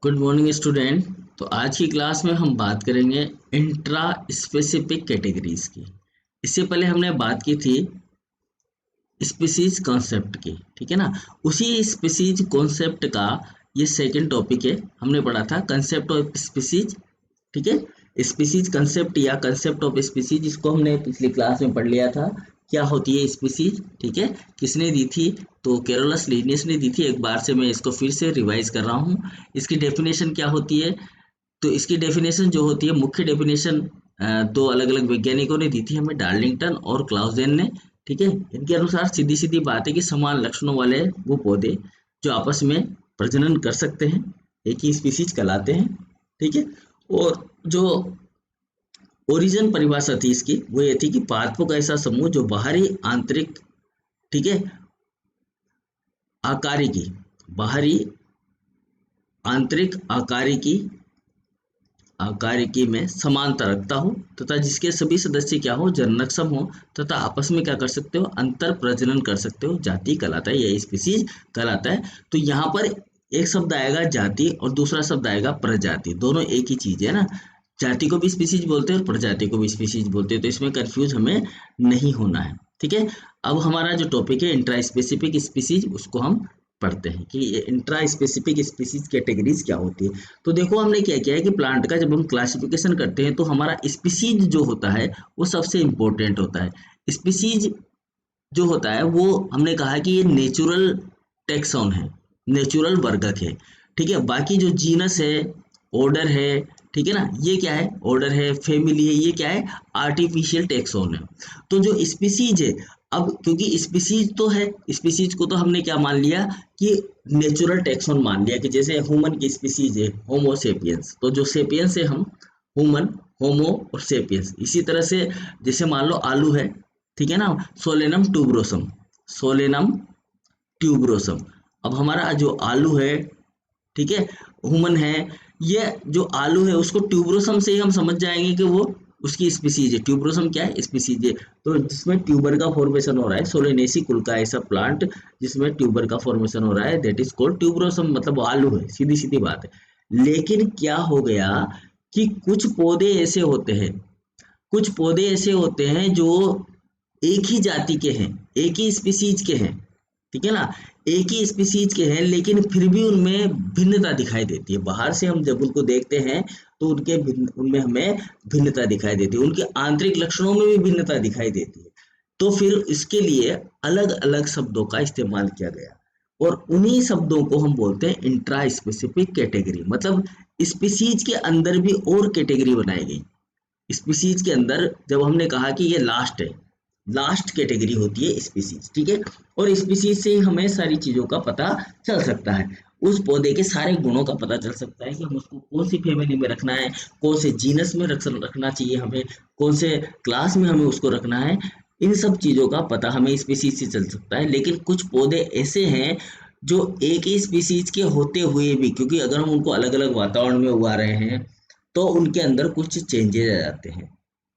Good morning student. तो आज की क्लास में हम बात करेंगे इंट्रा स्पेसिफिक कैटेगरीज की। इससे पहले हमने बात की थी स्पीसीज कॉन्सेप्ट की, ठीक है ना। उसी स्पीसीज कॉन्सेप्ट का ये सेकंड टॉपिक है। हमने पढ़ा था कंसेप्ट ऑफ स्पीसीज, ठीक है। स्पीसीज कंसेप्ट या कंसेप्ट ऑफ स्पीसीज, इसको हमने पिछली क्लास में पढ़ लिया था। क्या होती है स्पीसीज, ठीक है। किसने दी थी? तो कैरोलस लिनियस ने दी थी। एक बार से मैं इसको फिर से रिवाइज कर रहा हूँ। इसकी डेफिनेशन क्या होती है? तो इसकी डेफिनेशन जो होती है, मुख्य डेफिनेशन दो अलग अलग वैज्ञानिकों ने दी थी हमें, डार्लिंगटन और क्लाउजेन ने, ठीक है। इनके अनुसार सीधी सीधी बात है कि समान लक्षणों वाले वो पौधे जो आपस में प्रजनन कर सकते हैं एक ही स्पीसीज कहलाते हैं, ठीक है। और जो ओरिजिन परिभाषा थी इसकी वो ये थी कि पादपों का ऐसा समूह जो बाहरी आंतरिक, ठीक है, आकारी की, बाहरी आंतरिक आकारिकी में समानता रखता हो तथा जिसके सभी सदस्य क्या हो, जननक्षम हो तथा आपस में क्या कर सकते हो, अंतर प्रजनन कर सकते हो, जाति कहलाता है, यह स्पीसीज कहलाता है। तो यहाँ पर एक शब्द आएगा जाति और दूसरा शब्द आएगा प्रजाति, दोनों एक ही चीज है ना। जाति को भी स्पीसीज बोलते हैं और प्रजाति को भी स्पीसीज बोलते हैं, तो इसमें कंफ्यूज हमें नहीं होना है, ठीक है। अब हमारा जो टॉपिक है इंट्रा स्पेसिफिक स्पीसीज, उसको हम पढ़ते हैं कि ये इंट्रा स्पेसिफिक स्पीसीज कैटेगरीज क्या होती है। तो देखो हमने क्या किया है कि प्लांट का जब हम क्लासिफिकेशन करते हैं तो हमारा स्पीसीज जो होता है वो सबसे इंपॉर्टेंट होता है। स्पीसीज जो होता है वो हमने कहा कि ये नेचुरल टेक्सॉन है, नेचुरल वर्गक है, ठीक है। बाकी जो जीनस है, ऑर्डर है, ठीक है ना, ये क्या है, ऑर्डर है, फैमिली है, ये क्या है, आर्टिफिशियल टेक्सॉन है। तो जो स्पीसीज है, अब क्योंकि स्पीसीज तो है, स्पीसीज को तो हमने क्या मान लिया कि नेचुरल टेक्सॉन मान लिया, कि जैसे ह्यूमन की स्पीसीज है होमो सेपियंस, तो जो सेपियंस है हम ह्यूमन, होमो और सेपियंस। इसी तरह से जैसे मान लो आलू है, ठीक है ना, सोलेनम ट्यूबरोसम, सोलेनम ट्यूबरोसम। अब हमारा जो आलू है, ठीक है, ह्यूमन है, ये जो आलू है उसको ट्यूबरोसम से ही हम समझ जाएंगे कि वो उसकी स्पीसीज है। ट्यूबरोसम क्या है, स्पीसीज है। तो जिसमें ट्यूबर का फॉर्मेशन हो रहा है, सोलेनेसी कुल का ऐसा प्लांट जिसमें ट्यूबर का फॉर्मेशन हो रहा है, दैट इज कॉल्ड ट्यूबरोसम, मतलब आलू है, सीधी सीधी बात है। लेकिन क्या हो गया कि कुछ पौधे ऐसे होते हैं, कुछ पौधे ऐसे होते हैं जो एक ही जाति के हैं, एक ही स्पीसीज के हैं, ठीक है ना, एक ही स्पीसीज के हैं, लेकिन फिर भी उनमें भिन्नता दिखाई देती है। बाहर से हम जब उनको देखते हैं तो उनमें हमें भिन्नता दिखाई देती है, उनके आंतरिक लक्षणों में भी भिन्नता दिखाई देती है। तो फिर इसके लिए अलग अलग शब्दों का इस्तेमाल किया गया और उन्हीं शब्दों को हम बोलते हैं इंट्रा स्पेसिफिक कैटेगरी। मतलब स्पीसीज के अंदर भी और कैटेगरी बनाई गई। स्पीसीज के अंदर जब हमने कहा कि ये लास्ट है, लास्ट कैटेगरी होती है स्पीसीज, ठीक है। और स्पीसीज से ही हमें सारी चीजों का पता चल सकता है, उस पौधे के सारे गुणों का पता चल सकता है कि हम उसको कौन सी फैमिली में रखना है, कौन से जीनस में रखना चाहिए हमें, कौन से क्लास में हमें उसको रखना है। इन सब चीजों का पता हमें स्पीसीज से चल सकता है। लेकिन कुछ पौधे ऐसे हैं जो एक ही स्पीसीज के होते हुए भी, क्योंकि अगर हम उनको अलग अलग वातावरण में उगा रहे हैं तो उनके अंदर कुछ चेंजेज आ जाते हैं,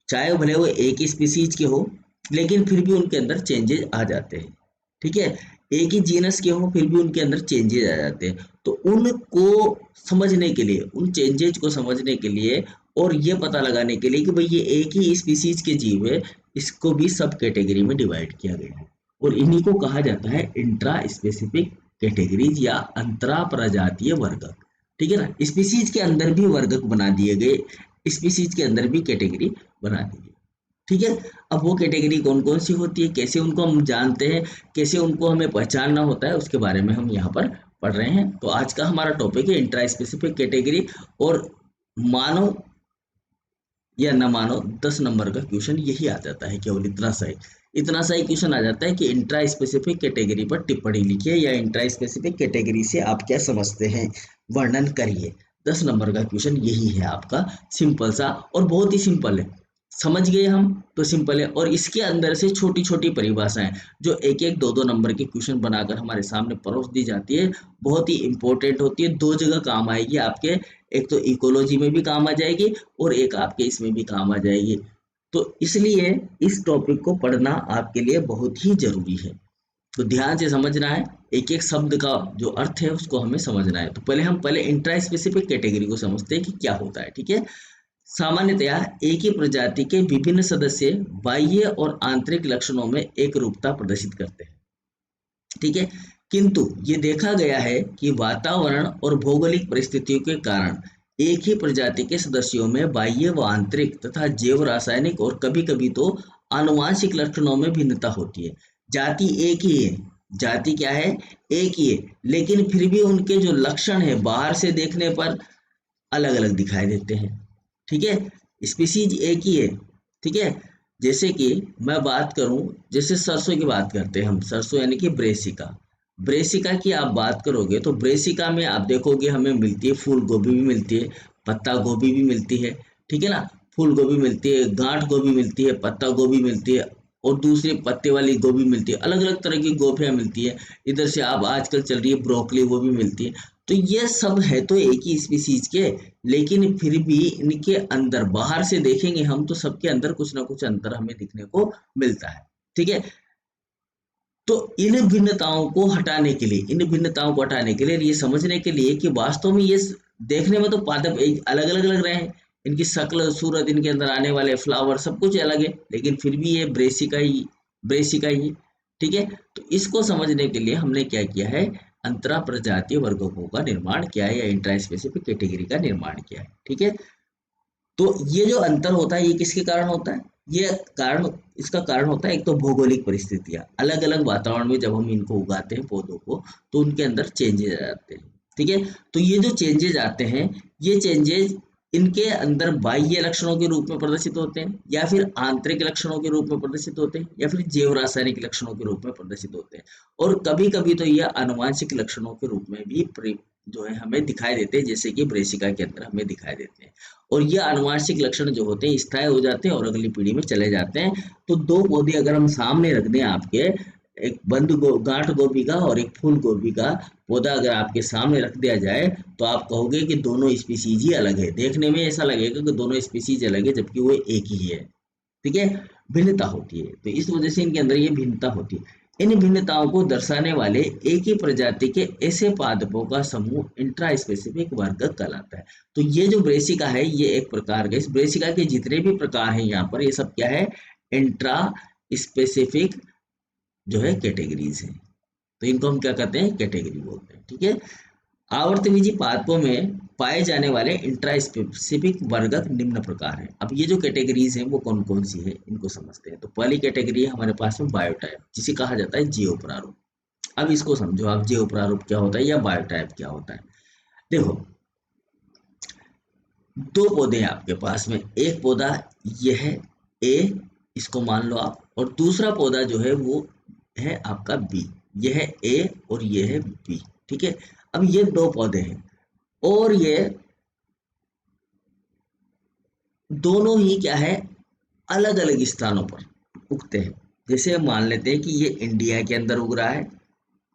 चाहे भले वो एक ही स्पीसीज के हो लेकिन फिर भी उनके अंदर चेंजेज आ जाते हैं, ठीक है। एक ही जीनस के हो फिर भी उनके अंदर चेंजेज आ जाते हैं। तो उनको समझने के लिए, उन चेंजेज को समझने के लिए और ये पता लगाने के लिए कि भाई ये एक ही स्पीसीज के जीव है, इसको भी सब कैटेगरी में डिवाइड किया गया है और इन्हीं को कहा जाता है इंट्रा स्पेसिफिक कैटेगरीज या अंतरा प्रजातीय वर्गक, ठीक है ना। स्पीसीज के अंदर भी वर्गक बना दिए गए, स्पीसीज के अंदर भी कैटेगरी बना दी गई, ठीक है। अब वो कैटेगरी कौन कौन सी होती है, कैसे उनको हम जानते हैं, कैसे उनको हमें पहचानना होता है, उसके बारे में हम यहाँ पर पढ़ रहे हैं। तो आज का हमारा टॉपिक है इंट्रा स्पेसिफिक कैटेगरी। और मानो या न मानो 10 नंबर का क्वेश्चन यही आ जाता है, केवल इतना सा ही क्वेश्चन आ जाता है कि इंट्रा स्पेसिफिक कैटेगरी पर टिप्पणी लिखिए या इंट्रा स्पेसिफिक कैटेगरी से आप क्या समझते हैं, वर्णन करिए। 10 नंबर का क्वेश्चन यही है आपका, सिंपल सा और बहुत ही सिंपल है। समझ गए हम तो सिंपल है। और इसके अंदर से छोटी छोटी परिभाषाएं जो एक एक दो दो नंबर के क्वेश्चन बनाकर हमारे सामने परोस दी जाती है, बहुत ही इंपॉर्टेंट होती है, दो जगह काम आएगी आपके। एक तो इकोलॉजी में भी काम आ जाएगी और एक आपके इसमें भी काम आ जाएगी। तो इसलिए इस टॉपिक को पढ़ना आपके लिए बहुत ही जरूरी है, तो ध्यान से समझना है। एक एक शब्द का जो अर्थ है उसको हमें समझना है। तो पहले इंट्रा स्पेसिफिक कैटेगरी को समझते हैं कि क्या होता है। ठीक है, सामान्यतया एक ही प्रजाति के विभिन्न सदस्य बाह्य और आंतरिक लक्षणों में एक रूपता प्रदर्शित करते हैं। ठीक है, किंतु ये देखा गया है कि वातावरण और भौगोलिक परिस्थितियों के कारण एक ही प्रजाति के सदस्यों में बाह्य व आंतरिक तथा जैव रासायनिक और कभी कभी तो आनुवांशिक लक्षणों में भिन्नता होती है। जाति एक ही है, जाति क्या है, एक ही है, लेकिन फिर भी उनके जो लक्षण है बाहर से देखने पर अलग अलग दिखाई देते हैं। ठीक है, स्पीसीज एक ही है। ठीक है, जैसे कि मैं बात करूं, जैसे सरसों की बात करते हैं हम, सरसों यानी कि ब्रेसिका। ब्रेसिका की आप बात करोगे तो ब्रेसिका में आप देखोगे हमें मिलती है फूल गोभी भी मिलती है, पत्ता गोभी भी मिलती है। ठीक है ना, फूल गोभी मिलती है, गांठ गोभी मिलती है, पत्ता गोभी मिलती है, और दूसरे पत्ते वाली गोभी मिलती है। अलग अलग तरह की गोभियां मिलती है। इधर से आप आजकल चल रही है ब्रोकली, वो भी मिलती है। तो ये सब है तो एक ही स्पीसीज के, लेकिन फिर भी इनके अंदर बाहर से देखेंगे हम तो सबके अंदर कुछ ना कुछ अंतर हमें दिखने को मिलता है। ठीक है, तो इन भिन्नताओं को हटाने के लिए, ये समझने के लिए कि वास्तव में ये देखने में तो पादप एक अलग अलग लग रहे हैं, इनकी शक्ल सूरत, इनके अंदर आने वाले फ्लावर सब कुछ अलग है, लेकिन फिर भी ये ब्रेसिका ही है। ठीक है, तो इसको समझने के लिए हमने क्या किया है, अंतरा प्रजातीय वर्गों का निर्माण किया है, या इंट्रा स्पेसिफिक कैटेगरी का निर्माण किया है। ठीक है, तो ये जो अंतर होता है ये किसके कारण होता है, ये कारण, इसका कारण होता है एक तो भौगोलिक परिस्थितियां। अलग अलग वातावरण में जब हम इनको उगाते हैं पौधों को, तो उनके अंदर चेंजेज आ जाते हैं। ठीक है, तो ये जो चेंजेज आते हैं, ये चेंजेज इनके अंदर बाह्य लक्षणों के रूप में प्रदर्शित होते हैं, या फिर आंतरिक लक्षणों के रूप में प्रदर्शित होते हैं, या फिर जैव रासायनिक लक्षणों के रूप में प्रदर्शित होते हैं, और कभी कभी तो ये आनुवांशिक लक्षणों के रूप में भी जो है हमें दिखाई देते हैं, जैसे कि ब्रेसिका के अंदर हमें दिखाई देते हैं। और ये आनुवांशिक लक्षण जो होते हैं स्थायी हो जाते हैं और अगली पीढ़ी में चले जाते हैं। तो दो पौधे अगर हम सामने रख दें आपके, एक गांठ गोभी का और एक फूल गोभी का पौधा अगर आपके सामने रख दिया जाए, तो आप कहोगे कि दोनों स्पीसीज ही अलग है। देखने में ऐसा लगेगा कि दोनों स्पीसीज अलग है, जबकि वो एक ही है। ठीक है, भिन्नता होती है, तो इस वजह से इनके अंदर ये भिन्नता होती है। इन भिन्नताओं को दर्शाने वाले एक ही प्रजाति के ऐसे पादपों का समूह इंट्रा स्पेसिफिक वर्ग कहलाता है। तो ये जो ब्रेसिका है ये एक प्रकार का, इस ब्रेसिका के जितने भी प्रकार हैं यहाँ पर, ये सब क्या है, इंट्रा स्पेसिफिक जो है कैटेगरीज है। तो इनको हम क्या कहते हैं, कैटेगरी बोलते हैं। ठीक है, आवर्तबीजी पादपों में पाए जाने वाले इंट्रा स्पेसिफिक वर्गक निम्न प्रकार हैं। अब ये जो कैटेगरीज हैं वो कौन कौन सी है, इनको समझते हैं। तो पहली कैटेगरी है हमारे पास में बायोटाइप, जिसे कहा जाता है जीव प्रारूप। अब इसको समझो आप, जीव प्रारूप क्या होता है या बायोटाइप क्या होता है। देखो, दो पौधे हैं आपके पास में, एक पौधा ये है ए, इसको मान लो आप, और दूसरा पौधा जो है वो है आपका बी। ये है ए और ये है बी। ठीक है, अब ये दो पौधे हैं और ये दोनों ही क्या है, अलग अलग स्थानों पर उगते हैं। जैसे मान लेते हैं कि ये इंडिया के अंदर उग रहा है,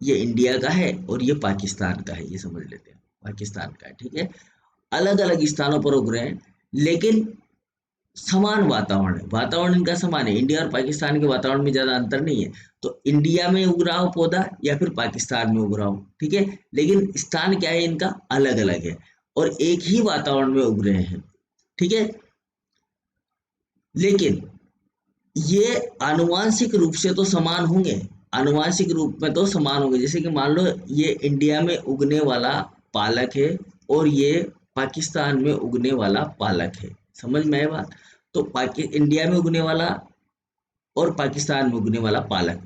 ये इंडिया का है, और ये पाकिस्तान का है, ये समझ लेते हैं पाकिस्तान का है। ठीक है, अलग अलग स्थानों पर उग रहे हैं, लेकिन समान वातावरण है, वातावरण इनका समान है। इंडिया और पाकिस्तान के वातावरण में ज्यादा अंतर नहीं है। तो इंडिया में उग रहा हो पौधा या फिर पाकिस्तान में उग रहा हो, ठीक है, लेकिन स्थान क्या है इनका, अलग अलग है, और एक ही वातावरण में उग रहे हैं। ठीक है, लेकिन ये आनुवांशिक रूप से तो समान होंगे, आनुवांशिक रूप में तो समान होंगे। जैसे कि मान लो ये इंडिया में उगने वाला पालक है और ये पाकिस्तान में उगने वाला पालक है। समझ में आए बात। तो इंडिया में उगने वाला और पाकिस्तान में उगने वाला पालक,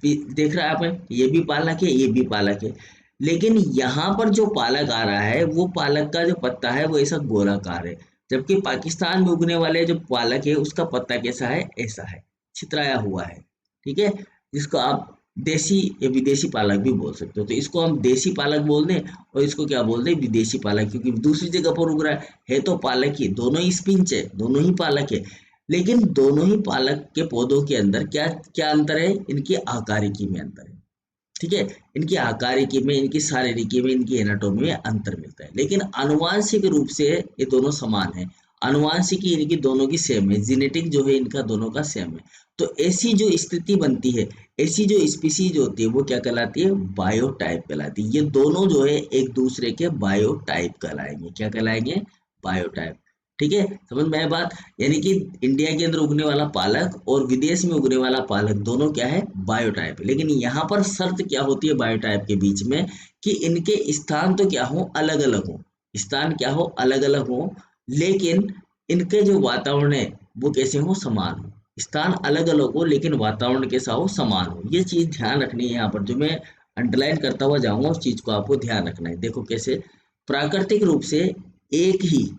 देख रहा है आपने, ये भी पालक है, ये भी पालक है, लेकिन यहाँ पर जो पालक आ रहा है वो पालक का जो पत्ता है वो ऐसा गोलाकार है, जबकि पाकिस्तान में उगने वाले जो पालक है उसका पत्ता कैसा है, ऐसा है, छितराया हुआ है। ठीक है, जिसको आप देसी या विदेशी पालक भी बोल सकते हो। तो इसको हम देसी पालक बोल दें और इसको क्या बोल दें, विदेशी पालक, क्योंकि दूसरी जगह पर उग रहा है तो पालक ही, दोनों ही स्पिंच है, दोनों ही पालक है, लेकिन दोनों ही पालक के पौधों के अंदर क्या क्या अंतर है, इनकी आकारिकी में अंतर है। ठीक है, इनकी आकारिकी में, इनकी शारीरिकी में, इनकी एनाटोमी में अंतर मिलता है, लेकिन आनुवांशिक रूप से ये दोनों समान है। आनुवांशिकी इनकी दोनों की सेम है, जेनेटिक जो है इनका दोनों का सेम है। तो ऐसी जो स्थिति बनती है, ऐसी जो स्पीसीज होती है वो क्या कहलाती है, बायोटाइप कहलाती है। ये दोनों जो है एक दूसरे के बायोटाइप कहलाएंगे। क्या कहलाएंगे, बायोटाइप। ठीक है, समझ में आया बात। यानी कि इंडिया के अंदर उगने वाला पालक और विदेश में उगने वाला पालक दोनों क्या है, बायोटाइप है। लेकिन यहाँ पर शर्त क्या होती है बायोटाइप के बीच में, कि इनके स्थान तो क्या हो, अलग अलग हो, स्थान क्या हो, अलग अलग हो, लेकिन इनके जो वातावरण है वो कैसे हो, समान हो। स्थान अलग अलग हो लेकिन वातावरण कैसा हो, समान हो। ये चीज ध्यान रखनी है यहाँ पर, जो मैं अंडरलाइन करता हुआ जाऊंगा उस चीज को आपको ध्यान रखना है। देखो कैसे, प्राकृतिक रूप से एक ही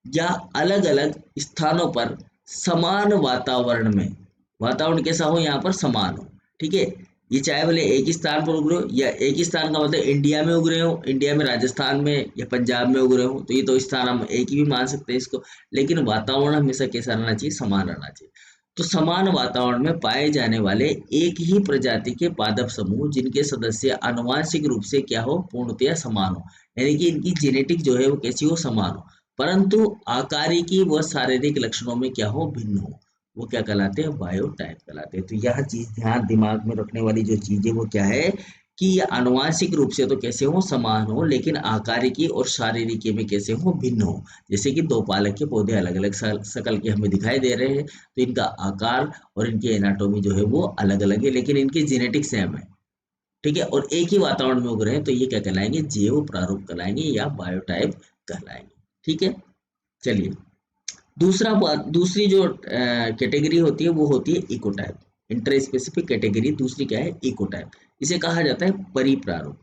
या अलग अलग स्थानों पर समान वातावरण में, वातावरण कैसा हो यहाँ पर, समान हो। ठीक है, ये चाहे भले एक ही स्थान पर उग रहे हो, या एक ही स्थान का मतलब इंडिया में उग रहे हो, इंडिया में राजस्थान में या पंजाब में उग रहे हो, तो ये तो स्थान हम एक ही भी मान सकते हैं इसको। लेकिन वातावरण हमेशा कैसा रहना चाहिए, समान रहना चाहिए। तो समान वातावरण में पाए जाने वाले एक ही प्रजाति के पादप समूह जिनके सदस्य आनुवांशिक रूप से क्या हो, पूर्णतया समान हो, यानी कि इनकी जेनेटिक जो है वो कैसी हो, समान हो, परंतु आकारिकी व शारीरिक लक्षणों में क्या हो, भिन्न हो, वो क्या कहलाते हैं, बायोटाइप कहलाते हैं। तो यह चीज ध्यान दिमाग में रखने वाली जो चीज है वो क्या है, कि ये आनुवांशिक रूप से तो कैसे हो, समान हो, लेकिन आकारिकी और शारीरिकी में कैसे हो, भिन्न हो। जैसे कि दो पालक के पौधे अलग अलग शकल के हमें दिखाई दे रहे हैं, तो इनका आकार और इनकी एनाटोमी जो है वो अलग अलग है, लेकिन इनकी जेनेटिक सेम है। ठीक है, और एक ही वातावरण में उग रहे हैं, तो ये क्या कहलाएंगे, जैव प्रारूप कहलाएंगे या बायोटाइप कहलाएंगे। ठीक है, चलिए दूसरी जो कैटेगरी होती है वो होती है इकोटाइप। इंटर स्पेसिफिक कैटेगरी दूसरी क्या है, इकोटाइप। इसे कहा जाता है परिप्रारूप।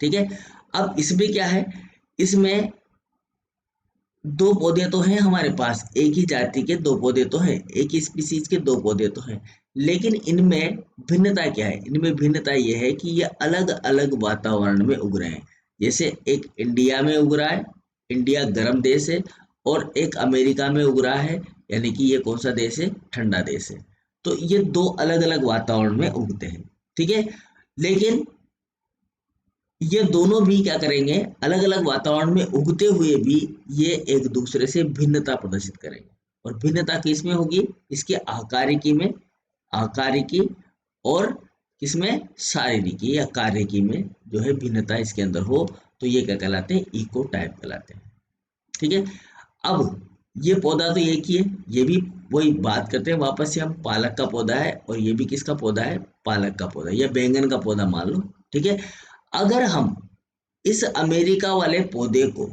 ठीक है, अब इसमें क्या है, इसमें दो पौधे तो हैं हमारे पास, एक ही जाति के दो पौधे तो हैं, एक ही स्पीसीज के दो पौधे तो हैं, लेकिन इनमें भिन्नता क्या है, इनमें भिन्नता यह है कि ये अलग अलग वातावरण में उग रहे हैं। जैसे एक इंडिया में उग रहा है, इंडिया गर्म देश है, और एक अमेरिका में उग रहा है, यानी कि ये कौन सा देश है, ठंडा देश है। तो ये दो अलग अलग वातावरण में उगते हैं। ठीक है, लेकिन ये दोनों भी क्या करेंगे, अलग अलग वातावरण में उगते हुए भी ये एक दूसरे से भिन्नता प्रदर्शित करेंगे। और भिन्नता किसमें होगी, इसके आकारिकी में, आकारिकी, और किसमें, शारीरिकी या कार्यकी में जो है भिन्नता इसके अंदर हो, तो ये क्या कहलाते हैं, इको टाइप कहलाते हैं। ठीक है, अब ये पौधा तो एक ही है, ये भी वही बात करते हैं वापस से हम, पालक का पौधा है, और ये भी किसका पौधा है, पालक का पौधा या बैंगन का पौधा मान लो। ठीक है, अगर हम इस अमेरिका वाले पौधे को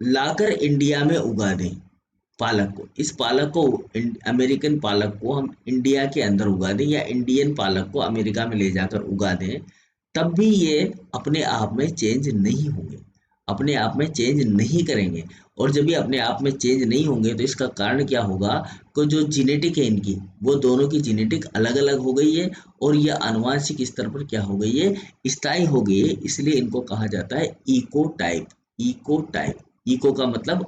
लाकर इंडिया में उगा दें, पालक को, इस पालक को, अमेरिकन पालक को हम इंडिया के अंदर उगा दें, या इंडियन पालक को अमेरिका में ले जाकर उगा दें, तब भी ये अपने आप में चेंज नहीं होंगे, अपने आप में चेंज नहीं करेंगे। और जब ये अपने आप में चेंज नहीं होंगे तो इसका कारण क्या होगा, कि जो जीनेटिक है इनकी, वो दोनों की जीनेटिक अलग अलग हो गई है, और ये आनुवांशिक स्तर पर क्या हो गई है, स्थायी हो गई है। इसलिए इनको कहा जाता है echo type. Echo type, echo का मतलब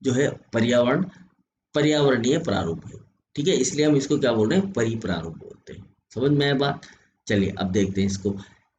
जो है पर्यावरण, पर्यावरणीय प्रारूप है। ठीक है, इसलिए हम इसको क्या बोल रहे हैं, परिप्रारूप बोलते हैं। समझ में आया बात। चलिए अब देखते हैं इसको।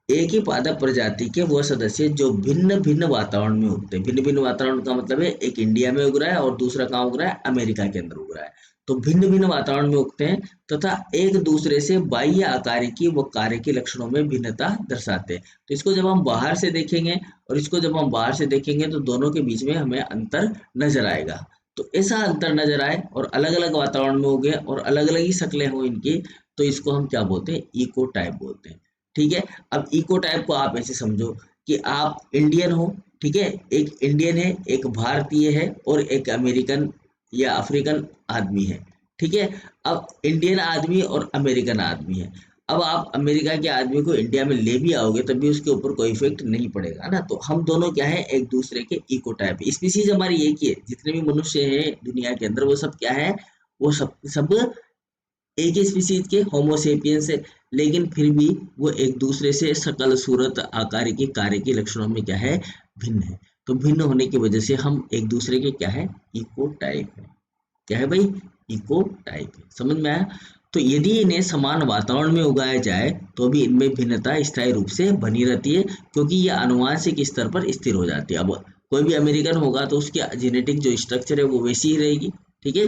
एक ही पादप प्रजाति के वो सदस्य जो भिन्न भिन्न वातावरण में उगते हैं, भिन्न भिन्न वातावरण का मतलब है एक इंडिया में उग रहा है और दूसरा कहाँ उग रहा है, अमेरिका के अंदर उग रहा है। तो भिन्न भिन्न वातावरण में उगते हैं तथा एक दूसरे से बाह्य आकारिकी व कार्यकी लक्षणों में भिन्नता दर्शाते हैं। तो इसको जब हम बाहर से देखेंगे और इसको जब हम बाहर से देखेंगे तो दोनों के बीच में हमें अंतर नजर आएगा। तो ऐसा अंतर नजर आए और अलग अलग वातावरण में उगे और अलग अलग ही शक्लें हो इनकी, तो इसको हम क्या बोलते हैं, इको टाइप बोलते हैं। ठीक है, अब इको टाइप को आप ऐसे समझो कि आप इंडियन हो, ठीक है, एक इंडियन है, एक भारतीय है, और एक अमेरिकन या अफ्रीकन आदमी है। ठीक है, अब इंडियन आदमी और अमेरिकन आदमी है। अब आप अमेरिका के आदमी को इंडिया में ले भी आओगे तब भी उसके ऊपर कोई इफेक्ट नहीं पड़ेगा ना। तो हम दोनों क्या है, एक दूसरे के इको टाइप। स्पीसीज हमारी एक ही है, जितने भी मनुष्य हैं दुनिया के अंदर वो सब क्या है, वो सब सब एक ही स्पीसीज के होमोसेपियंस है, लेकिन फिर भी वो एक दूसरे से शकल, सूरत, आकार की, कार्य के लक्षणों में क्या है, भिन्न है। तो भिन्न होने की वजह से हम एक दूसरे के क्या है, इको टाइप है। क्या है भाई, इको टाइप है। समझ में आया। तो यदि इन्हें समान वातावरण में उगाया जाए तो भी इनमें भिन्नता स्थायी रूप से बनी रहती है, क्योंकि ये आनुवांशिक स्तर पर स्थिर हो जाती है। अब कोई भी अमेरिकन होगा तो उसकी जेनेटिक जो स्ट्रक्चर है वो वैसी ही रहेगी। ठीक है,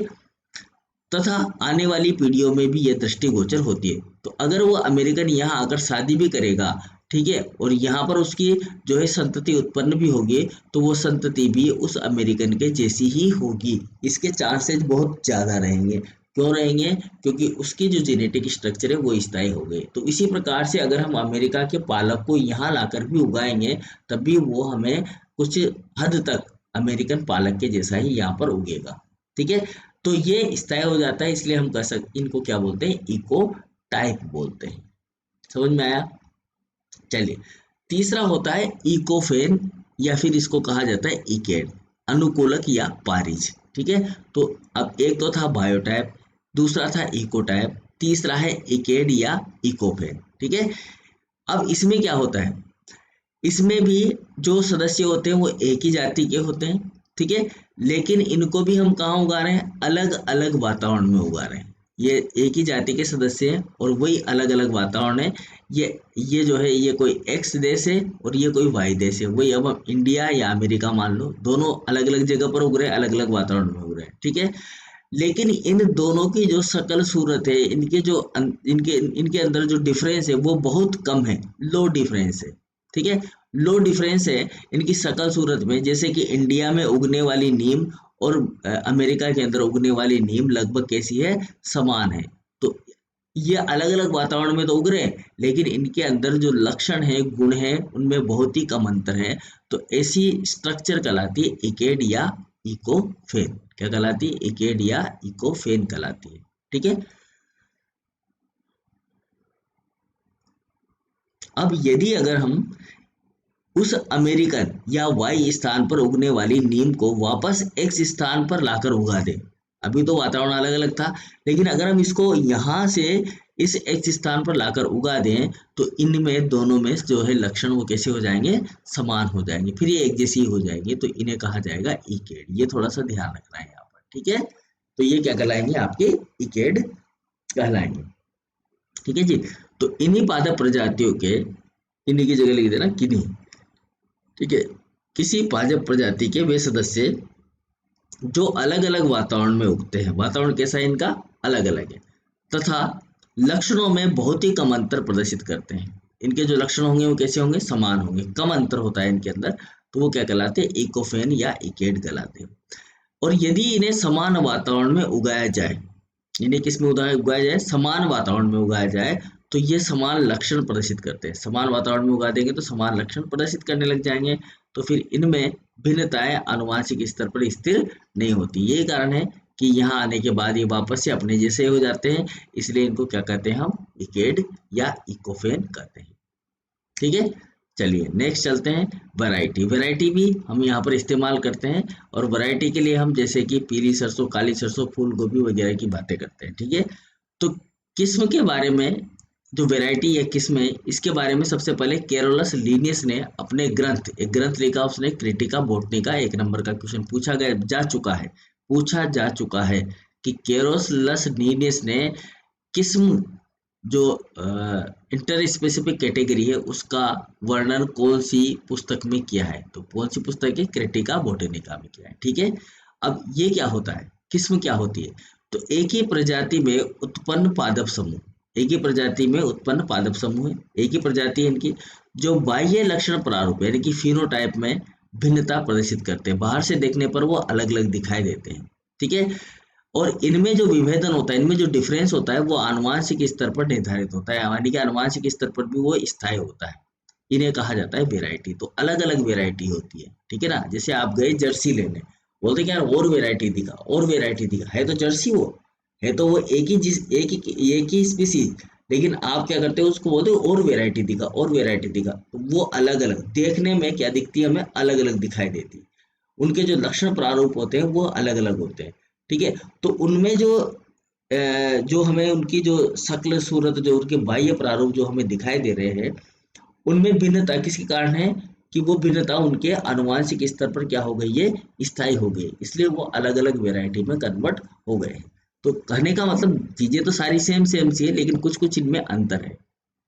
तथा आने वाली पीढ़ियों में भी यह दृष्टिगोचर होती है। तो अगर वो अमेरिकन यहाँ आकर शादी भी करेगा, ठीक है, और यहाँ पर उसकी जो है संतति उत्पन्न भी होगी, तो वो संतति भी उस अमेरिकन के जैसी ही होगी। इसके चांसेस बहुत ज़्यादा रहेंगे। क्यों रहेंगे? क्योंकि उसकी जो जेनेटिक स्ट्रक्चर है वो स्थायी हो गई। तो इसी प्रकार से अगर हम अमेरिका के पालक को यहाँ लाकर भी उगाएंगे, तब भी वो हमें कुछ हद तक अमेरिकन पालक के जैसा ही यहाँ पर उगेगा। ठीक है, तो ये स्थायी हो जाता है, इसलिए हम कह सकते इनको क्या बोलते हैं? इको टाइप बोलते हैं। समझ में आया? चलिए, तीसरा होता है इकोफेन, या फिर इसको कहा जाता है इकेड, अनुकूलक या पारिज। ठीक है, तो अब एक तो था बायोटाइप, दूसरा था इकोटाइप, तीसरा है इकेड या इकोफेन। ठीक है, अब इसमें क्या होता है? इसमें भी जो सदस्य होते हैं वो एक ही जाति के होते हैं। ठीक है, लेकिन इनको भी हम कहाँ उगा रहे हैं? अलग अलग वातावरण में उगा रहे हैं। ये एक ही जाति के सदस्य हैं और वही अलग अलग वातावरण है। ये जो है, ये कोई एक्स देश है और ये कोई वाई देश है। वही अब हम इंडिया या अमेरिका मान लो, दोनों अलग अलग जगह पर उग रहे हैं, अलग अलग वातावरण में उग रहे हैं। ठीक है, लेकिन इन दोनों की जो शकल सूरत है, इनके जो इनके इनके अंदर जो डिफरेंस है वो बहुत कम है, लो डिफरेंस है। ठीक है, लो डिफरेंस है इनकी शकल सूरत में। जैसे कि इंडिया में उगने वाली नीम और अमेरिका के अंदर उगने वाली नीम लगभग कैसी है? समान है। तो ये अलग अलग वातावरण में तो उग रहे हैं, लेकिन इनके अंदर जो लक्षण है, गुण है, उनमें बहुत ही कम अंतर है। तो ऐसी स्ट्रक्चर कहलाती है इकेड या इकोफेन। क्या कहलाती है? इकेड या इकोफेन कहलाती है। ठीक है, अब यदि अगर हम उस अमेरिकन या वाई स्थान पर उगने वाली नीम को वापस एक्स स्थान पर लाकर उगा दें, अभी तो वातावरण अलग अलग था, लेकिन अगर हम इसको यहाँ से इस एक्स स्थान पर लाकर उगा दें, तो इनमें दोनों में जो है लक्षण वो कैसे हो जाएंगे? समान हो जाएंगे, फिर ये एक जैसी हो जाएंगे। तो इन्हें कहा जाएगा इकेड। ये थोड़ा सा ध्यान रखना है यहाँ पर। ठीक है, तो ये क्या कहलाएंगे? आपके इकेड कहलाएंगे। ठीक है जी, तो इन्हीं पादप प्रजातियों के, इन्हीं की जगह लिख देना किन्हीं। ठीक है, किसी पादप प्रजाति के वे सदस्य जो अलग अलग वातावरण में उगते हैं, वातावरण कैसा है इनका? अलग अलग है, तथा लक्षणों में बहुत ही कम अंतर प्रदर्शित करते हैं। इनके जो लक्षण होंगे वो कैसे होंगे? समान होंगे, कम अंतर होता है इनके अंदर, तो वो क्या कहलाते हैं? इकोफेन या इकेड कहलाते हैं। और यदि इन्हें समान वातावरण में उगाया जाए, इन्हें किस में उगाया जाए? समान वातावरण में उगाया जाए, तो ये समान लक्षण प्रदर्शित करते हैं। समान वातावरण में उगा देंगे तो समान लक्षण प्रदर्शित करने लग जाएंगे। तो फिर इनमें भिन्नताएं आनुवांशिक स्तर पर स्थिर नहीं होती। यही कारण है कि यहाँ आने के बाद ये वापस से अपने जैसे हो जाते हैं, इसलिए इनको क्या कहते हैं? हम इकेड या इकोफेन कहते हैं। ठीक है, चलिए नेक्स्ट चलते हैं। वैरायटी। वैरायटी भी हम यहाँ पर इस्तेमाल करते हैं, और वैरायटी के लिए हम जैसे कि पीली सरसों, काली सरसों, फूल गोभी वगैरह की बातें करते हैं। ठीक है, तो किस्म के बारे में, जो वैरायटी या किस्म है, इसके बारे में सबसे पहले कैरोलस लीनियस ने अपने ग्रंथ, एक ग्रंथ लिखा उसने, क्रिटिका बोटनी का, 1 नंबर का क्वेश्चन पूछा जा चुका है कि कैरोलस लीनियस ने किस्म जो इंटर स्पेसिफिक कैटेगरी है उसका वर्णन कौन सी पुस्तक में किया है? तो कौन सी पुस्तक है? क्रिटिका बोटेनिका में किया है। ठीक है, अब ये क्या होता है? किस्म क्या होती है? तो एक ही प्रजाति में उत्पन्न पादप समूह, एक ही प्रजाति में उत्पन्न पादप समूह है, एक ही प्रजाति है इनकी, जो बाह्य लक्षण प्रारूप यानी कि फिनोटाइप में भिन्नता प्रदर्शित करते हैं। बाहर से देखने पर वो अलग अलग दिखाई देते हैं। ठीक है, और इनमें जो विभेदन होता है, इनमें जो डिफरेंस होता है, वो आनुवांशिक स्तर पर निर्धारित होता है, यानी कि आनुवांशिक स्तर पर भी वो स्थायी होता है। इन्हें कहा जाता है वेराइटी। तो अलग अलग वेराइटी होती है। ठीक है ना, जैसे आप गए जर्सी लेने, बोलते क्या और वेराइटी दिखा, और वेराइटी दिखा, है तो जर्सी, वो है तो वो एक ही स्पीसीज, लेकिन आप क्या करते हो? उसको बोलते हो और वेराइटी दिखा, और वेराइटी दिखा। तो वो अलग अलग देखने में क्या दिखती है? हमें अलग अलग दिखाई देती है। उनके जो लक्षण प्रारूप होते हैं वो अलग अलग होते हैं। ठीक है, तो उनमें जो हमें उनकी जो शक्ल सूरत, जो उनके बाह्य प्रारूप जो हमें दिखाई दे रहे हैं, उनमें भिन्नता किसके कारण है? कि वो भिन्नता उनके आनुवांशिक स्तर पर क्या हो गई है? स्थायी हो गई, इसलिए वो अलग अलग वेराइटी में कन्वर्ट हो गए हैं। तो कहने का मतलब चीजें तो सारी सेम सेम सी है, लेकिन कुछ कुछ इनमें अंतर है।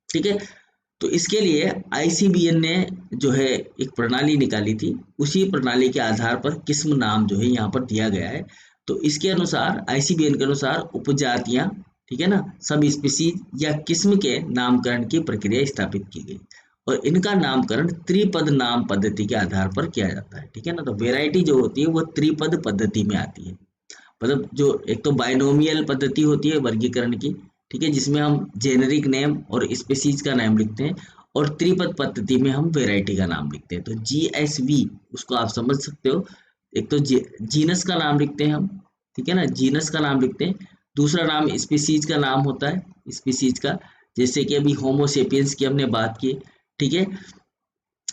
ठीक है, तो इसके लिए आईसीबीएन ने जो है एक प्रणाली निकाली थी, उसी प्रणाली के आधार पर किस्म नाम जो है यहाँ पर दिया गया है। तो इसके अनुसार आईसीबीएन के अनुसार उपजातियां, ठीक है ना, सब स्पीसीज या किस्म के नामकरण की प्रक्रिया स्थापित की गई और इनका नामकरण त्रिपद नाम पद्धति के आधार पर किया जाता है, ठीक है ना। तो वेराइटी जो होती है वो त्रिपद पद्धति में आती है, मतलब जो एक तो बाइनोमियल पद्धति होती है वर्गीकरण की, ठीक है, जिसमें हम जेनेरिक नेम और स्पीसीज का नाम लिखते हैं, और त्रिपद पद्धति में हम वेराइटी का नाम लिखते हैं। तो जीएसवी उसको आप समझ सकते हो, एक तो जीनस का नाम लिखते हैं हम, ठीक है ना, जीनस का नाम लिखते हैं। दूसरा नाम स्पीसीज का नाम होता है, स्पीसीज का, जैसे कि अभी होमोसेपियंस की हमने बात की, ठीक है।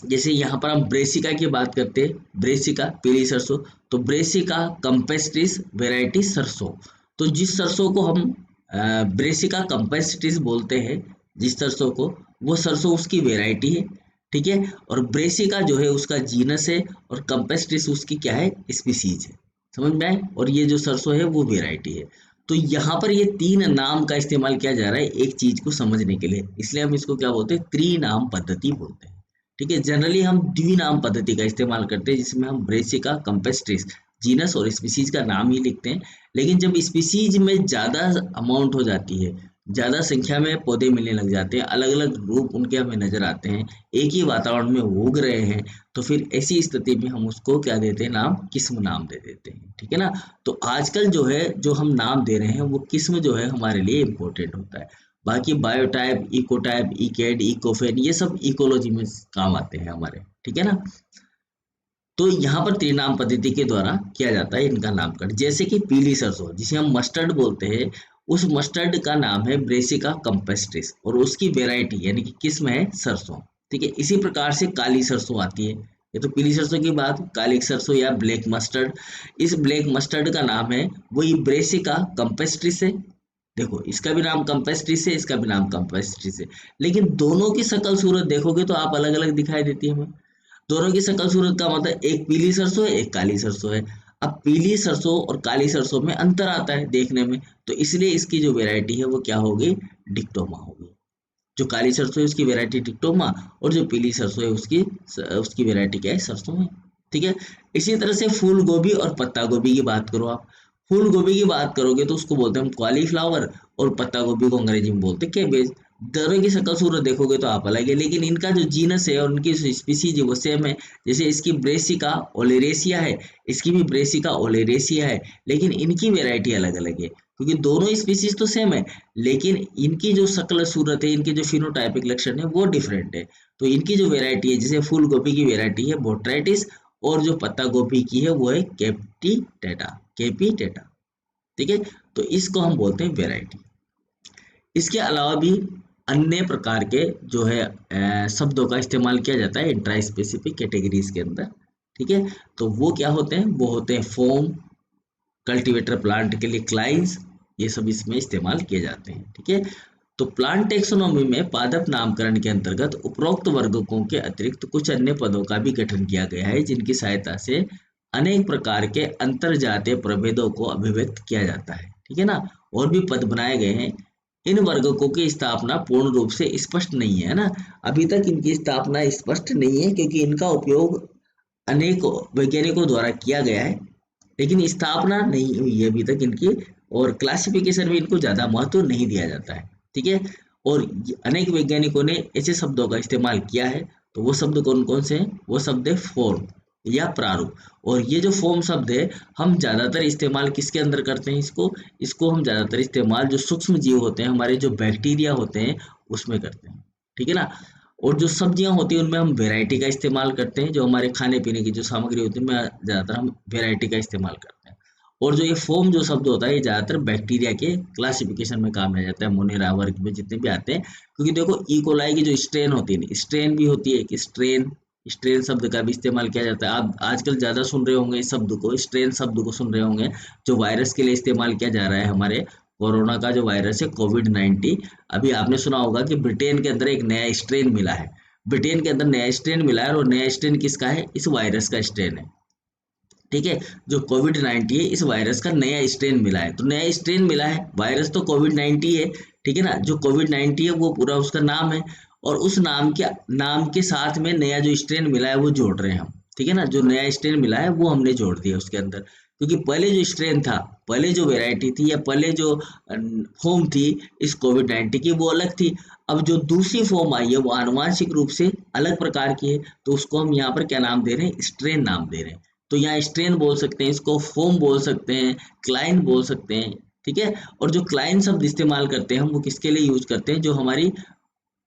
जैसे यहाँ पर हम ब्रेसिका की बात करते हैं, ब्रेसिका पीली सरसों, तो ब्रेसिका कंपेस्ट्रिस वेराइटी सरसों। तो जिस सरसों को हम ब्रेसिका कंपेस्ट्रिस बोलते हैं, जिस सरसों को, वो सरसों उसकी वेराइटी है, ठीक है। और ब्रेसिका जो है उसका जीनस है और कंपेस्ट्रिस उसकी क्या है, स्पीसीज है। समझ में आए? और ये जो सरसों है वो वेराइटी है। तो यहाँ पर ये तीन नाम का इस्तेमाल किया जा रहा है एक चीज को समझने के लिए, इसलिए हम इसको क्या बोलते हैं, त्रिनाम पद्धति बोलते हैं, ठीक है। जनरली हम द्विनाम पद्धति का इस्तेमाल करते हैं, जिसमें हम ब्रेसिका कंपेस्ट्रिस जीनस और स्पीसीज का नाम ही लिखते हैं। लेकिन जब स्पीसीज में ज़्यादा अमाउंट हो जाती है, ज़्यादा संख्या में पौधे मिलने लग जाते हैं, अलग अलग रूप उनके हमें नजर आते हैं, एक ही वातावरण में उग रहे हैं, तो फिर ऐसी स्थिति में हम उसको क्या देते हैं, नाम, किस्म नाम दे देते हैं, ठीक है ना। तो आजकल जो है जो हम नाम दे रहे हैं वो किस्म जो है हमारे लिए इम्पोर्टेंट होता है। बाकी बायोटाइप, इकोटाइप, इकेड, इकोफेन, ये सब इकोलॉजी में काम आते हैं हमारे, ठीक है ना। तो यहाँ पर त्रिनाम पद्धति के द्वारा किया जाता है इनका नामकरण। जैसे कि पीली सरसों जिसे हम मस्टर्ड बोलते हैं, उस मस्टर्ड का नाम है ब्रेसिका कंपेस्ट्रिस और उसकी वेराइटी यानी कि किस्म है सरसों, ठीक है। इसी प्रकार से काली सरसों आती है, ये तो पीली सरसों की बात, काली सरसों या ब्लैक मस्टर्ड, इस ब्लैक मस्टर्ड का नाम है वही ब्रेसिका कंपेस्ट्रिस है। देखो इसका भी नाम कंपेस्ट्रिस है, इसका भी नाम कंपेस्ट्रिस है, लेकिन दोनों की शक्ल सूरत देखोगे तो आप अलग अलग दिखाई देती है हमें। दोनों की शक्ल सूरत का मतलब एक पीली सरसों है, एक काली सरसों है। अब पीली सरसों और काली सरसों में अंतर आता है देखने में, तो इसलिए इसकी जो वेराइटी है वो क्या होगी, डिक्टोमा होगी। जो काली सरसों है उसकी वेराइटी डिक्टोमा, और जो पीली सरसों है उसकी वेराइटी क्या है, सरसों है, ठीक है। इसी तरह से फूल गोभी और पत्ता गोभी की बात करो आप, फूल गोभी की बात करोगे तो उसको बोलते हैं हम कॉलीफ्लावर, और पत्ता गोभी को अंग्रेजी में बोलते हैं कैबेज। दोनों की शक्ल सूरत देखोगे तो आप अलग है, लेकिन इनका जो जीनस है और उनकी स्पीसीज है वो सेम है। जैसे इसकी ब्रेसिका ओलेरेसिया है, इसकी भी ब्रेसिका ओलेरेसिया है, लेकिन इनकी वेराइटी अलग अलग है, क्योंकि दोनों स्पीसीज तो सेम है, लेकिन इनकी जो शक्ल सूरत है, इनके जो फिनोटाइपिक लक्षण है वो डिफरेंट है। तो इनकी जो वेराइटी है, जैसे फूल गोभी की वेराइटी है बोट्राइटिस, और जो पत्ता गोभी की है वो है कैपिटेटा, ठीक है। तो इसको हम बोलते हैं वेराइटी। इसके अलावा भी अन्य प्रकार के जो है शब्दों का इस्तेमाल किया जाता है इंट्रा स्पेसिफिक कैटेगरीज के अंदर, ठीक है। तो वो क्या होते हैं, वो होते हैं फॉर्म, कल्टीवेटर प्लांट के लिए क्लाइंस, ये सब इसमें इस्तेमाल किए जाते हैं, ठीक है। तो प्लांट टेक्सोनोमी में पादप नामकरण के अंतर्गत उपरोक्त वर्गों के अतिरिक्त कुछ अन्य पदों का भी गठन किया गया है, जिनकी सहायता से अनेक प्रकार के अंतरजातीय प्रभेदों को अभिव्यक्त किया जाता है, ठीक है ना। और भी पद बनाए गए हैं। इन वर्गों की स्थापना पूर्ण रूप से स्पष्ट नहीं है ना, अभी तक इनकी स्थापना स्पष्ट नहीं है, क्योंकि इनका उपयोग अनेक वैज्ञानिकों द्वारा किया गया है, लेकिन स्थापना नहीं हुई है अभी तक इनकी, और क्लासिफिकेशन में इनको ज्यादा महत्व नहीं दिया जाता है, ठीक है। और अनेक वैज्ञानिकों ने ऐसे शब्दों का इस्तेमाल किया है, तो वो शब्द कौन कौन से हैं, वो शब्द है फॉर्म या प्रारूप। और ये जो फॉर्म शब्द है हम ज्यादातर इस्तेमाल किसके अंदर करते हैं, इसको हम ज्यादातर इस्तेमाल जो सूक्ष्म जीव होते हैं, हमारे जो बैक्टीरिया होते हैं उसमें करते हैं, ठीक है ना। और जो सब्जियां होती हैं उनमें हम वेराइटी का इस्तेमाल करते हैं, जो हमारे खाने पीने की जो सामग्री होती है उनमें ज्यादातर हम वेराइटी का इस्तेमाल करते हैं। और जो ये फॉर्म जो शब्द होता है ये ज्यादातर बैक्टीरिया के क्लासिफिकेशन में काम लिया जाता है, मोनेरा वर्ग में जितने भी आते हैं। क्योंकि देखो इकोलाई की जो स्ट्रेन होती है, स्ट्रेन भी होती है, कि स्ट्रेन शब्द का भी इस्तेमाल किया जाता है। आप आजकल ज्यादा सुन रहे होंगे इस शब्द को, स्ट्रेन शब्द को सुन रहे होंगे, जो वायरस के लिए इस्तेमाल किया जा रहा है। हमारे कोरोना का जो वायरस है कोविड-19, अभी आपने सुना होगा कि ब्रिटेन के अंदर एक नया स्ट्रेन मिला है, ब्रिटेन के अंदर नया स्ट्रेन मिला है, और नया स्ट्रेन किसका है, इस वायरस का स्ट्रेन है, ठीक है। जो कोविड-19 है इस वायरस का नया स्ट्रेन मिला है, तो नया स्ट्रेन मिला है, वायरस तो कोविड-19 है, ठीक है ना। जो कोविड-19 है वो पूरा उसका नाम है, और उस नाम के साथ में नया जो स्ट्रेन मिला है वो जोड़ रहे हैं हम, ठीक है ना। जो नया स्ट्रेन मिला है वो हमने जोड़ दिया उसके अंदर, क्योंकि पहले जो स्ट्रेन था, पहले जो वेराइटी थी, या पहले जो फॉर्म थी इस कोविड 19 की, वो अलग थी। अब जो दूसरी फॉर्म आई है वो आनुवांशिक रूप से अलग प्रकार की है, तो उसको हम यहाँ पर क्या नाम दे रहे हैं, स्ट्रेन नाम दे रहे हैं। तो यहाँ स्ट्रेन बोल सकते हैं, इसको फॉर्म बोल सकते हैं, क्लाइन बोल सकते हैं, ठीक है। और जो क्लाइन शब्द इस्तेमाल करते हैं हम, वो किसके लिए यूज करते हैं, जो हमारी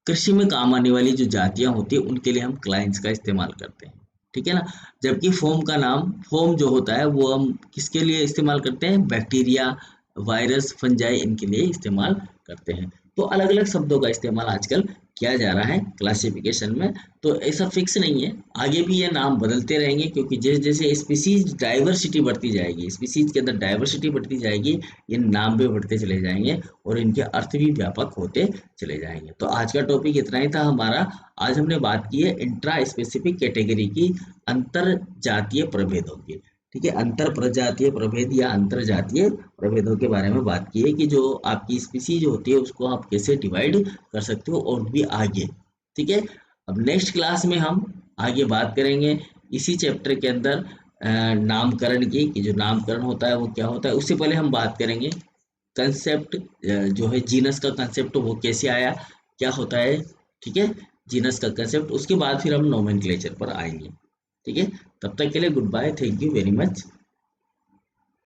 कृषि में काम आने वाली जो जातियां होती है उनके लिए हम क्लाइंट्स का इस्तेमाल करते हैं, ठीक है ना। जबकि फॉर्म जो होता है वो हम किसके लिए इस्तेमाल करते हैं, बैक्टीरिया, वायरस, फंजाई, इनके लिए इस्तेमाल करते हैं। तो अलग अलग शब्दों का इस्तेमाल आजकल किया जा रहा है क्लासिफिकेशन में। तो ऐसा फिक्स नहीं है, आगे भी ये नाम बदलते रहेंगे, क्योंकि जैसे जैसे स्पीसीज डाइवर्सिटी बढ़ती जाएगी, स्पीसीज के अंदर डाइवर्सिटी बढ़ती जाएगी, ये नाम भी बढ़ते चले जाएंगे और इनके अर्थ भी व्यापक होते चले जाएंगे। तो आज का टॉपिक इतना ही था हमारा। आज हमने बात की है इंट्रा स्पेसिफिक कैटेगरी की, अंतर जातीय प्रभेदों की, ठीक है। अंतर प्रजातीय प्रभेद या अंतर जातीय प्रभेदों के बारे में बात की है, कि जो आपकी स्पीसीज होती है उसको आप कैसे डिवाइड कर सकते हो और भी आगे, ठीक है। अब नेक्स्ट क्लास में हम आगे बात करेंगे इसी चैप्टर के अंदर नामकरण की, कि जो नामकरण होता है वो क्या होता है। उससे पहले हम बात करेंगे कंसेप्ट, जो है जीनस का कंसेप्ट वो कैसे आया, क्या होता है, ठीक है, जीनस का कंसेप्ट। उसके बाद फिर हम नोमेनक्लेचर पर आएंगे, ठीक है। तब तक के लिए good bye, thank you very much.